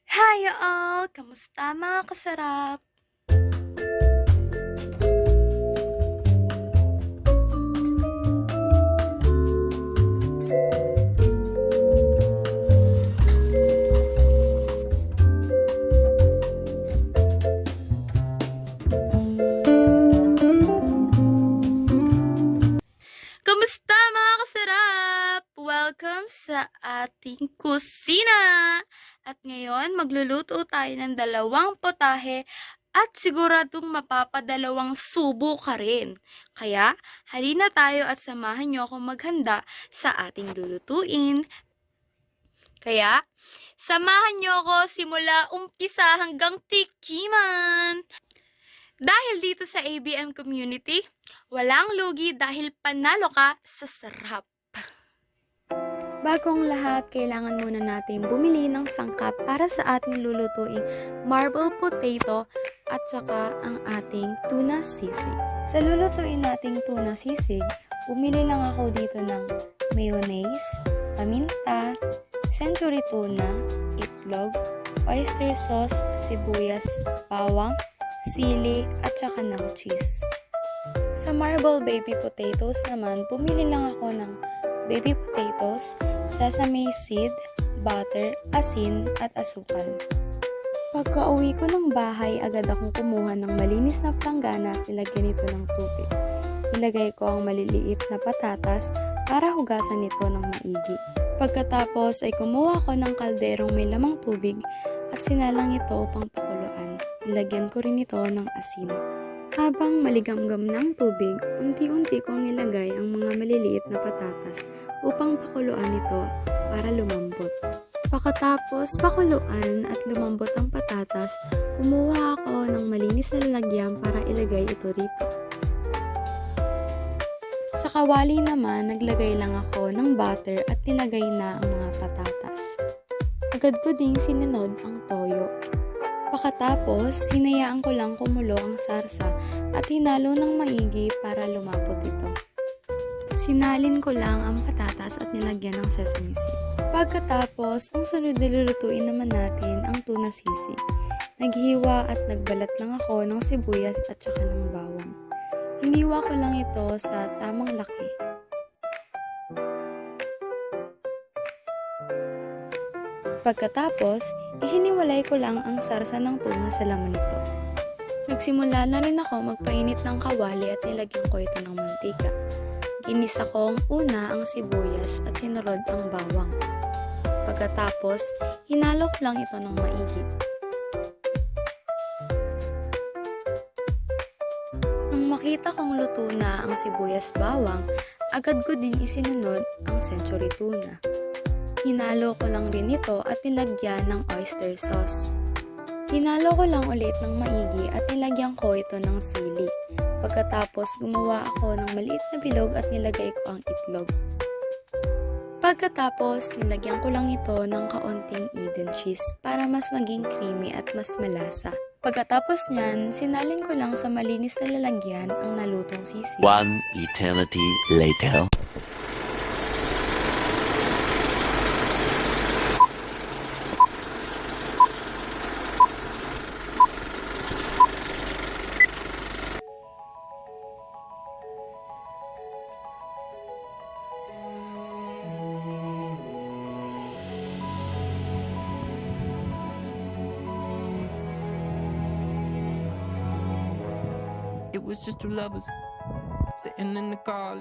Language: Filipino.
Hi all! Kamusta mga kasarap? Kamusta mga kasarap? Welcome sa ating kusina! At ngayon, magluluto tayo ng dalawang potahe at siguradong mapapadalawang subo ka rin. Kaya, halina tayo at samahan niyo akong maghanda sa ating lulutuin. Kaya, samahan niyo ako simula umpisa hanggang tikiman! Dahil dito sa ABM community, walang lugi dahil panalo ka sa sarap. Bagong lahat, kailangan muna natin bumili ng sangkap para sa ating lulutuing marble potato at saka ang ating tuna sisig. Sa lulutuin nating tuna sisig, bumili lang ako dito ng mayonnaise, paminta, century tuna, itlog, oyster sauce, sibuyas, bawang, sili at saka ng cheese. Sa marble baby potatoes naman, bumili lang ako ng baby potatoes, sesame seed, butter, asin at asukal. Pagka uwi ko ng bahay, agad akong kumuha ng malinis na planggana at nilagyan ito ng tubig. Ilagay ko ang maliliit na patatas para hugasan ito ng maigi. Pagkatapos ay kumuha ko ng kalderong may lamang tubig at sinalang ito upang pakuluan. Nilagyan ko rin ito ng asin. Habang maligamgam ng tubig, unti-unti kong nilagay ang mga maliliit na patatas upang pakuluan ito para lumambot. Pagkatapos pakuluan at lumambot ang patatas, kumuha ako ng malinis na lalagyan para ilagay ito rito. Sa kawali naman, naglagay lang ako ng butter at nilagay na ang mga patatas. Agad ko ding sinunod ang toyo. Pagkatapos, hinayaan ko lang kumulo ang sarsa at hinalo ng maigi para lumapot ito. Sinalin ko lang ang patatas at nilagyan ng sesame seed. Pagkatapos, ang sunod na lulutuin naman natin ang tuna sisig. Naghiwa at nagbalat lang ako ng sibuyas at saka ng bawang. Hiniwa ko lang ito sa tamang laki. Pagkatapos, ihiniwalay ko lang ang sarsa ng tuna sa laman nito. Nagsimula na rin ako magpainit ng kawali at nilagyan ko ito ng mantika. Ginisa kong una ang sibuyas at sinurod ang bawang. Pagkatapos, hinalo ko lang ito ng maigi. Nang makita kong luto na ang sibuyas bawang, agad ko din isinunod ang century tuna. Hinalo ko lang rin ito at nilagyan ng oyster sauce. Hinalo ko lang ulit ng maigi at nilagyan ko ito ng sili. Pagkatapos gumawa ako ng maliit na bilog at nilagay ko ang itlog. Pagkatapos nilagyan ko lang ito ng kaunting Eden cheese para mas maging creamy at mas malasa. Pagkatapos niyan, sinalin ko lang sa malinis na lalagyan ang nalutong sisig. One eternity later. It was just two lovers sitting in the car.